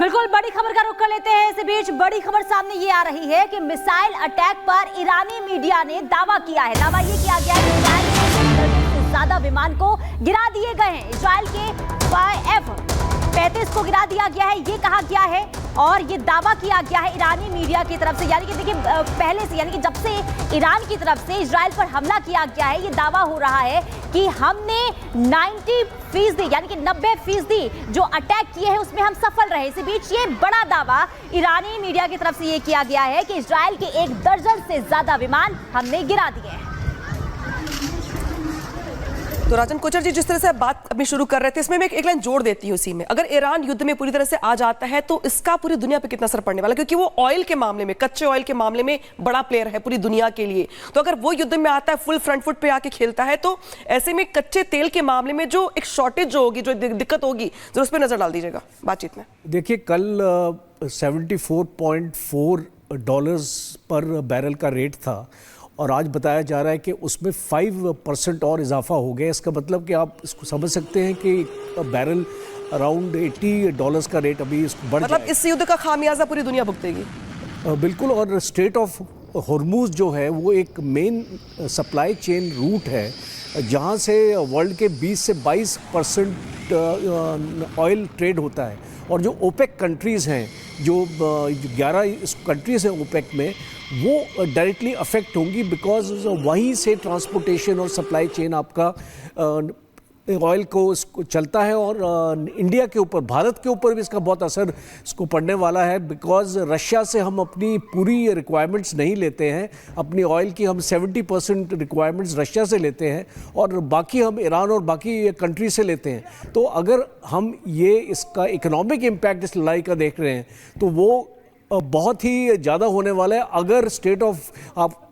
बिल्कुल बड़ी खबर का रुख कर लेते हैं। इस बीच बड़ी खबर सामने ये आ रही है कि मिसाइल अटैक पर ईरानी मीडिया ने दावा किया है। दावा ये किया गया है कि इजराइल के 10 से ज्यादा विमान को गिरा दिए गए हैं। इजराइल के F-35 को गिरा दिया गया है, ये कहा गया है और ये दावा किया गया है ईरानी मीडिया की तरफ से। यानी कि देखिए पहले से, यानी कि जब से ईरान की तरफ से इजराइल पर हमला किया गया है, ये दावा हो रहा है कि हमने 90% यानी कि 90% जो अटैक किए हैं उसमें हम सफल रहे। इसी बीच ये बड़ा दावा ईरानी मीडिया की तरफ से ये किया गया है कि इजराइल के 1 दर्जन से ज्यादा विमान हमने गिरा दिए हैं। तो राजन कोचर जी, जिस तरह से बात अभी शुरू कर रहे थे, इसमें मैं एक लाइन जोड़ देती हूँ। इसी में अगर ईरान युद्ध में पूरी तरह से आ जाता है तो इसका पूरी दुनिया पे कितना असर पड़ने वाला है, क्योंकि वो ऑयल के मामले में, कच्चे ऑयल के मामले में बड़ा प्लेयर है पूरी दुनिया के लिए। तो अगर वो युद्ध में आता है, फुल फ्रंट फुट पे आके खेलता है, तो ऐसे में कच्चे तेल के मामले में जो एक शॉर्टेज जो होगी, जो दिक्कत होगी, जरूर उस पर नजर डाल दीजिएगा बातचीत में। देखिए, कल $74.4 पर बैरल का रेट था और आज बताया जा रहा है कि उसमें 5% और इजाफा हो गया। इसका मतलब कि आप इसको समझ सकते हैं कि बैरल अराउंड $80 का रेट अभी इसको बढ़ मतलब इस युद्ध का खामियाजा पूरी दुनिया भुगतेगी। बिल्कुल। और स्ट्रेट ऑफ हॉर्मूज जो है वो एक मेन सप्लाई चेन रूट है जहाँ से वर्ल्ड के 20 से 22% ऑयल ट्रेड होता है। और जो ओपेक कंट्रीज़ हैं, जो 11 कंट्रीज़ हैं ओपेक में, वो डायरेक्टली अफेक्ट होंगी, बिकॉज वहीं से ट्रांसपोर्टेशन और सप्लाई चेन आपका ऑयल को चलता है। और इंडिया के ऊपर, भारत के ऊपर भी इसका बहुत असर इसको पड़ने वाला है, बिकॉज रशिया से हम अपनी पूरी रिक्वायरमेंट्स नहीं लेते हैं। अपनी ऑयल की हम 70% रिक्वायरमेंट्स रशिया से लेते हैं और बाकी हम ईरान और बाकी कंट्री से लेते हैं। तो अगर हम ये इसका इकोनॉमिक इम्पैक्ट इस लड़ाई का देख रहे हैं तो वो बहुत ही ज़्यादा होने वाला है। अगर स्टेट ऑफ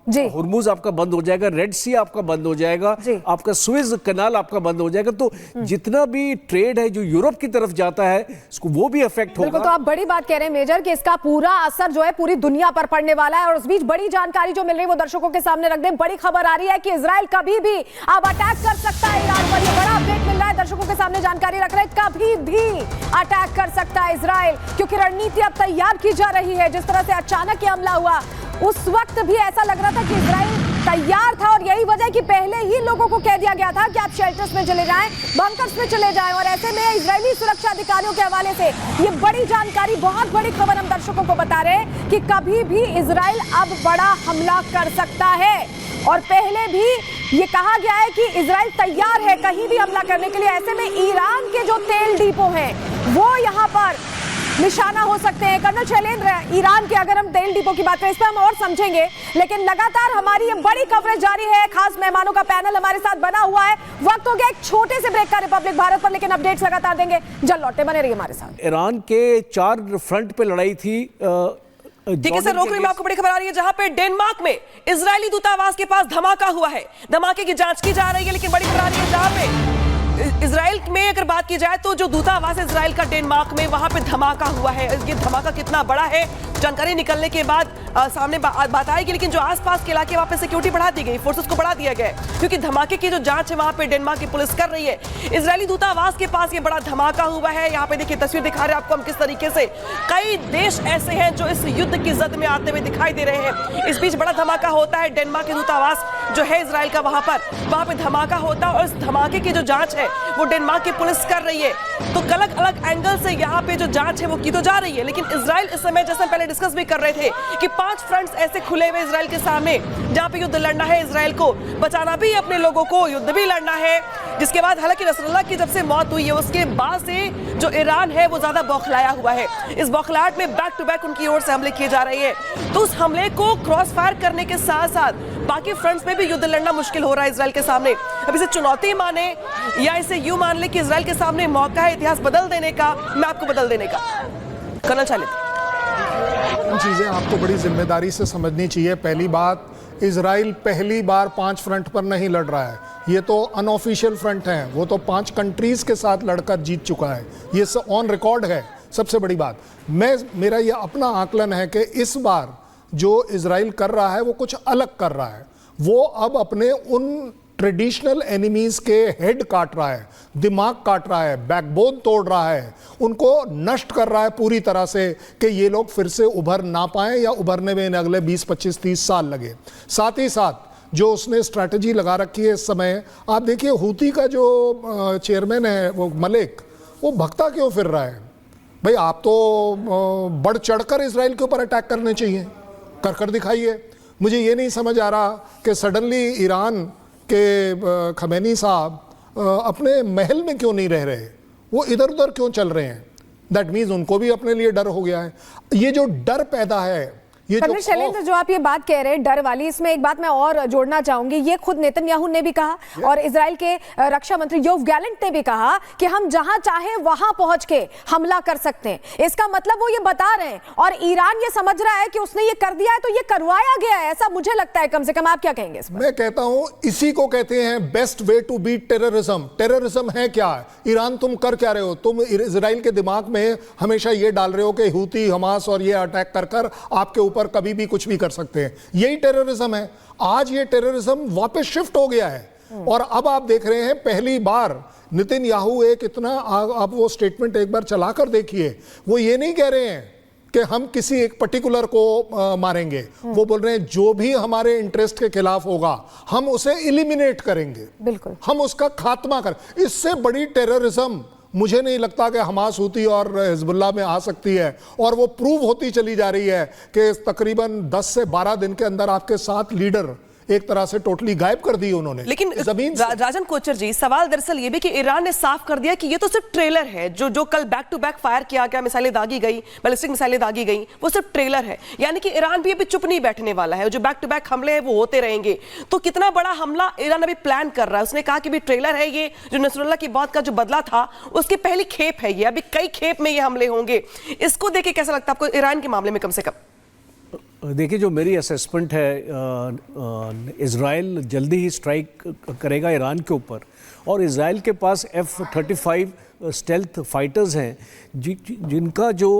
हुर्मुज आपका बंद हो जाएगा, रेड सी आपका बंद हो जाएगा, आपका सुएज कनाल आपका बंद हो जाएगा, तो जितना भी ट्रेड है जो यूरोप की तरफ जाता है इसको वो भी अफेक्ट होगा। तो आप बड़ी बात कह रहे हैं मेजर कि इसका पूरा असर जो है पूरी दुनिया पर पड़ने वाला है। और उस बीच बड़ी जानकारी जो मिल रही है वो दर्शकों के सामने रख दें। बड़ी खबर आ रही है कि इजराइल कभी भी अब अटैक कर सकता है ईरान पर। ये बड़ा अपडेट मिल रहा है, दर्शकों के सामने जानकारी रख रहे हैं, कभी भी अटैक कर सकता है इजराइल, क्योंकि रणनीति अब तैयार की जा रही है। जिस तरह से अचानक ये हमला हुआ, उस वक्त भी ऐसा लग रहा था कि इजराइल तैयार था और यही वजह कि पहले ही लोगों को कह दिया गया था कि आप शेल्टर्स में चले जाएं, बंकर्स में चले जाएं। और ऐसे में इजरायली सुरक्षा अधिकारियों के हवाले से ये बड़ी जानकारी, बहुत बड़ी खबर हम दर्शकों को बता रहे हैं कि कभी भी इजराइल अब बड़ा हमला कर सकता है। और पहले भी ये कहा गया है कि इजराइल तैयार है कहीं भी हमला करने के लिए। ऐसे में ईरान के जो तेल डिपो हैं वो यहाँ पर निशाना हो सकते हैं। कर्नल शैलेंद्र, ईरान के अगर हम तेल डिपो की बात करें, इस पर हम और समझेंगे, लेकिन लगातार हमारी ये बड़ी कवरेज जारी है। खास मेहमानों का पैनल हमारे साथ बना हुआ है। वक्त हो गया एक छोटे से ब्रेक का रिपब्लिक भारत पर, लेकिन अपडेट्स लगातार देंगे। जल्द लौटे, बने रहिए हमारे साथ। ईरान के 4 फ्रंट पे लड़ाई थी। ठीक है सर, रोक रही मैं आपको बड़ी खबर आ रही है, जहां पे डेनमार्क में इजरायली दूतावास के पास धमाका हुआ है। धमाके की जांच की जा रही है, लेकिन बड़ी खबर आ रही है जहां पे इजराइल में अगर बात की जाए तो जो दूतावास है इजराइल का डेनमार्क में, वहां पे धमाका हुआ है। ये धमाका कितना बड़ा है जानकारी निकलने के बाद सामने बात आएगी, लेकिन जो आसपास के इलाके वहां पे सिक्योरिटी बढ़ा दी गई, फोर्सेस को बढ़ा दिया गया है, क्योंकि धमाके की जो जांच है वहां पे डेनमार्क की पुलिस कर रही है। इजरायली दूतावास के पास ये बड़ा धमाका हुआ है। यहाँ पे देखिए तस्वीर दिखा रहे हैं आपको हम किस तरीके से कई देश ऐसे हैं जो इस युद्ध की जद में आते हुए दिखाई दे रहे हैं। इस बीच बड़ा धमाका होता है डेनमार्क के दूतावास जो है इजराइल का, वहां पे धमाका होता है और इस धमाके की जो जांच है वो डेनमार्क की पुलिस कर रही है। तो अलग अलग एंगल से यहाँ पे जो जांच है वो की तो जा रही है, लेकिन इजराइल इस समय, जैसे पहले डिस्कस भी कर रहे थे, कि 5 फ्रंट्स ऐसे खुले हुए इजराइल के सामने जहां पे युद्ध लड़ना है, इजराइल को बचाना भी, अपने लोगों को युद्ध भी लड़ना है। जिसके बाद हालांकि नसरुल्लाह की जब से मौत हुई है उसके बाद से जो ईरान है वो ज्यादा बौखलाया हुआ है। इस बौखलाहट में बैक टू बैक उनकी ओर से हमले किए जा रहे हैं। तो उस हमले को क्रॉस फायर करने के साथ साथ बाकी फ्रंट्स में भी युद्ध लड़ना मुश्किल हो रहा है इजराइल के सामने। अब इसे चुनौती माने या इसे यूं मान ले कि इजराइल के सामने मौका है इतिहास बदल देने का, मैप को बदल देने का। कर्नल शैलेंद्र, चीजें आपको बड़ी जिम्मेदारी से समझनी चाहिए। पहली बात, इजराइल पहली बार 5 फ्रंट पर नहीं लड़ रहा है। ये तो अनऑफिशियल फ्रंट हैं, वो तो 5 कंट्रीज के साथ लड़कर जीत चुका है, ये ऑन रिकॉर्ड है। सबसे बड़ी बात, मेरा ये अपना आकलन है कि इस बार जो इजराइल कर रहा है वो कुछ अलग कर रहा है। वो अब अपने उन ट्रेडिशनल एनिमीज के हेड काट रहा है, दिमाग काट रहा है, बैकबोन तोड़ रहा है, उनको नष्ट कर रहा है पूरी तरह से कि ये लोग फिर से उभर ना पाएं या उभरने में इन अगले 20, 25, 30 साल लगे। साथ ही साथ जो उसने स्ट्रैटेजी लगा रखी है इस समय, आप देखिए हूती का जो चेयरमैन है वो मलिक, वो भगता क्यों फिर रहा है? भाई आप तो बढ़ चढ़कर इजराइल के ऊपर अटैक करने चाहिए, कर दिखाइए। मुझे ये नहीं समझ आ रहा कि सडनली ईरान के खमेनी साहब अपने महल में क्यों नहीं रह रहे, वो इधर उधर क्यों चल रहे हैं। दैट मीन्स उनको भी अपने लिए डर हो गया है। ये जो डर पैदा है, ये जो शैलेंद्र, जो आप ये बात कह रहे हैं डर वाली, इसमें एक बात मैं और जोड़ना चाहूंगी। ये खुद नेतन्याहू ने भी कहा और इजराइल के रक्षा मंत्री योव गैलेंट ने भी कहा कि हम जहां चाहें वहां पहुंच के हमला कर सकते हैं। इसका मतलब वो ये बता रहे हैं और ईरान ये समझ रहा है कि उसने ये कर दिया है तो ये करवाया गया है, ऐसा मुझे लगता है। कम से कम आप क्या कहेंगे इस पर? मैं कहता हूं इसी को कहते हैं best way to beat terrorism. Terrorism है क्या? ईरान तुम कर क्या रहे हो? तुम इजराइल के दिमाग में हमेशा ये डाल रहे हो कि हूती, हमास और ये अटैक कर आपके ऊपर कभी भी कुछ भी कर सकते हैं। यही टेररिज्म है। आज ये टेररिज्म वापस शिफ्ट हो गया है और अब आप देख रहे हैं पहली बार नेतन्याहू एक इतना, आप वो स्टेटमेंट एक बार चलाकर देखिए, वो ये नहीं कह रहे हैं कि हम किसी एक पर्टिकुलर को मारेंगे। वो बोल रहे हैं जो भी हमारे इंटरेस्ट के खिलाफ होगा हम उसे एलिमिनेट करेंगे, बिल्कुल हम उसका खात्मा कर। इससे बड़ी टेररिज्म मुझे नहीं लगता कि हमास, हूती और हिजबुल्लाह में आ सकती है। और वो प्रूव होती चली जा रही है कि तकरीबन 10 से 12 दिन के अंदर आपके 7 लीडर एक तरह से टोटली गायब कर दी उन्होंने लेकिन जमीन से। राजन कोचर जी, सवाल दरअसल ये भी कि ईरान ने साफ कर दिया कि ये तो सिर्फ ट्रेलर है। जो कल बैक टू बैक फायर किया गया, मिसाइलें दागी गई, बैलिस्टिक मिसाइलें दागी गई, वो सिर्फ ट्रेलर है। यानी कि ईरान भी अभी चुप नहीं बैठने वाला है। जो बैक टू बैक हमले हैं वो होते रहेंगे। तो कितना बड़ा हमला ईरान अभी प्लान कर रहा है? उसने कहा कि भी ट्रेलर है ये, जो नसरुल्लाह की बात का जो बदला था उसकी पहली खेप है ये। अभी कई खेप में ये हमले होंगे। इसको देख के कैसा लगता है आपको ईरान के मामले में? कम से कम देखिए, जो मेरी असेसमेंट है, इज़राइल जल्दी ही स्ट्राइक करेगा ईरान के ऊपर। और इज़राइल के पास F-35 स्टेल्थ फाइटर्स हैं जिनका जो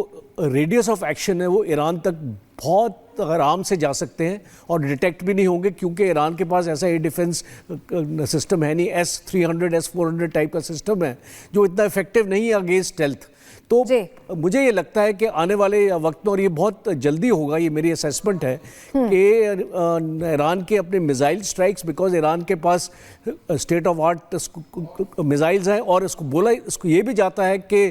रेडियस ऑफ एक्शन है वो ईरान तक बहुत आराम से जा सकते हैं और डिटेक्ट भी नहीं होंगे, क्योंकि ईरान के पास ऐसा एयर डिफेंस सिस्टम है नहीं। S-300, S-400 टाइप का सिस्टम है जो इतना इफेक्टिव नहीं है अगेंस्ट स्टेल्थ। तो मुझे ये लगता है कि आने वाले वक्त में, और ये बहुत जल्दी होगा, ये मेरी असेसमेंट है कि ईरान के अपने मिसाइल स्ट्राइक्स, बिकॉज ईरान के पास स्टेट ऑफ आर्ट मिसाइल्स हैं और इसको ये भी जाता है कि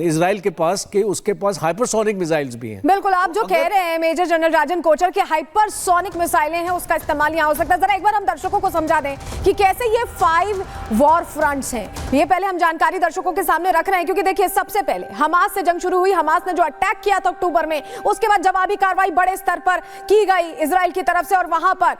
इजराइल के पास कि उसके पास हाइपरसोनिक मिसाइल्स भी हैं। बिल्कुल, आप जो कह रहे हैं मेजर जनरल राजन कोचर के हाइपरसोनिक मिसाइलें हैं, उसका इस्तेमाल यहाँ हो सकता है। जरा एक बार हम दर्शकों को समझा दें कि कैसे ये 5 वॉर फ्रंट्स हैं। ये पहले हम जानकारी दर्शकों के सामने रख रहे हैं, क्योंकि देखिए सबसे पहले हमास से जंग शुरू हुई। हमास ने जो अटैक किया था अक्टूबर में, उसके बाद जवाबी कार्रवाई बड़े स्तर पर की गई इजराइल की तरफ से और वहां पर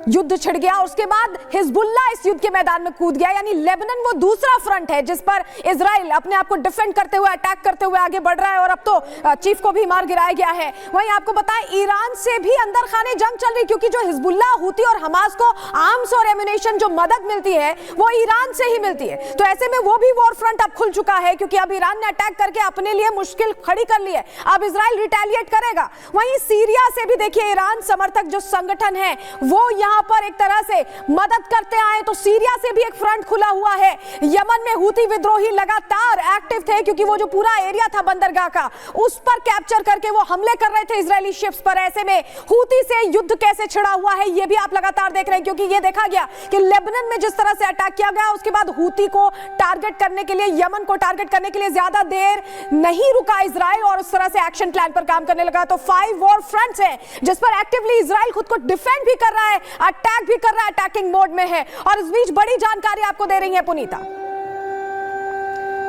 युद्ध छिड़ गया। उसके बाद हिजबुल्लाह इस युद्ध के मैदान में कूद गया। यानी लेबनान वो दूसरा फ्रंट है जिस पर इजराइल अपने आप को डिफेंड करते हुए, अटैक करते हुए आगे बढ़ रहा है और अब तो चीफ को भी मार गिराया गया है। वहीं आपको बताएं ईरान से भी अंदर खाने जंग चल रही, क्योंकि जो हिजबुल्लाह, हूती और हमास को आर्म्स और एम्युनिशन जो मदद मिलती है वो ईरान से ही मिलती है। तो ऐसे में वो भी वॉर फ्रंट अब खुल चुका है, क्योंकि अब ईरान ने अटैक करके अपने लिए मुश्किल खड़ी कर ली है। अब इजराइल रिटेलिएट करेगा। वहीं सीरिया से भी देखिए ईरान समर्थक जो संगठन है वो यहां पर एक तरह से मदद करते आए, तो सीरिया से भी एक फ्रंट खुला हुआ है। यमन में हूती विद्रोही लगातार एक्टिव थे, क्योंकि वो जो पूरा एरिया था बंदरगाह का, उस पर कैप्चर करके वो हमले कर रहे थे इजरायली शिप्स पर। ऐसे में हूती से युद्ध कैसे छिड़ा हुआ है ये भी आप लगातार देख रहे हैं, क्योंकि ये देखा गया कि लेबनान में जिस तरह से अटैक किया गया, उसके बाद हूती को टारगेट करने के लिए, यमन को टारगेट करने के लिए ज्यादा देर नहीं रुका इजराइल और उस तरह से एक्शन प्लान पर काम करने लगा। तो 5 वॉर फ्रंट्स हैं जिस पर एक्टिवली इजराइल खुद को डिफेंड भी कर रहा है, अटैक भी कर रहा है, अटैकिंग मोड में है। और इस बीच बड़ी जानकारी आपको दे रही है पुनीता।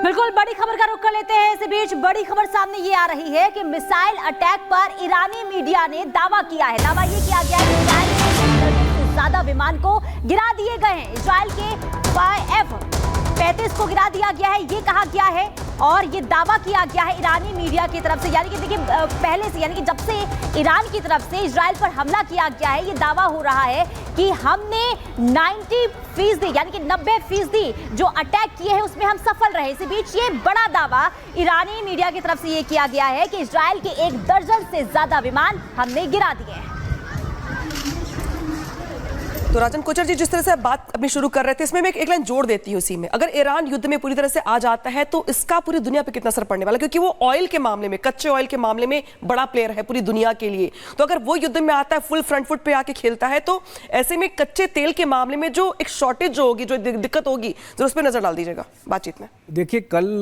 बिल्कुल, बड़ी खबर का रुख कर लेते हैं। इस बीच बड़ी खबर सामने ये आ रही है कि मिसाइल अटैक पर ईरानी मीडिया ने दावा किया है। दावा ये किया गया है कि इजराइल ने ज्यादा विमान को गिरा दिए गए हैं। इजराइल के F-35 को गिरा दिया गया है, ये कहा गया है और ये दावा किया गया है ईरानी मीडिया की तरफ से। यानी कि देखिए पहले से, यानी कि जब से ईरान की तरफ से इजराइल पर हमला किया गया है, ये दावा हो रहा है कि हमने 90% यानी कि 90% जो अटैक किए हैं उसमें हम सफल रहे। इसी बीच ये बड़ा दावा ईरानी मीडिया की तरफ से ये किया गया है कि इजराइल के 1 दर्जन से ज्यादा विमान हमने गिरा दिए हैं। तो राजन कोचर जी, जिस तरह से आप बात अपनी शुरू कर रहे थे, इसमें मैं एक लाइन जोड़ देती हूँ उसी में। अगर ईरान युद्ध में पूरी तरह से आ जाता है तो इसका पूरी दुनिया पे कितना असर पड़ने वाला है, क्योंकि वो ऑयल के मामले में, कच्चे ऑयल के मामले में बड़ा प्लेयर है पूरी दुनिया के लिए। तो अगर वो युद्ध में आता है, फुल फ्रंट फुट पे आके खेलता है, तो ऐसे में कच्चे तेल के मामले में जो एक शॉर्टेज जो होगी, जो दिक्कत होगी, जरूर उस पर नजर डाल दीजिएगा बातचीत में। देखिए, कल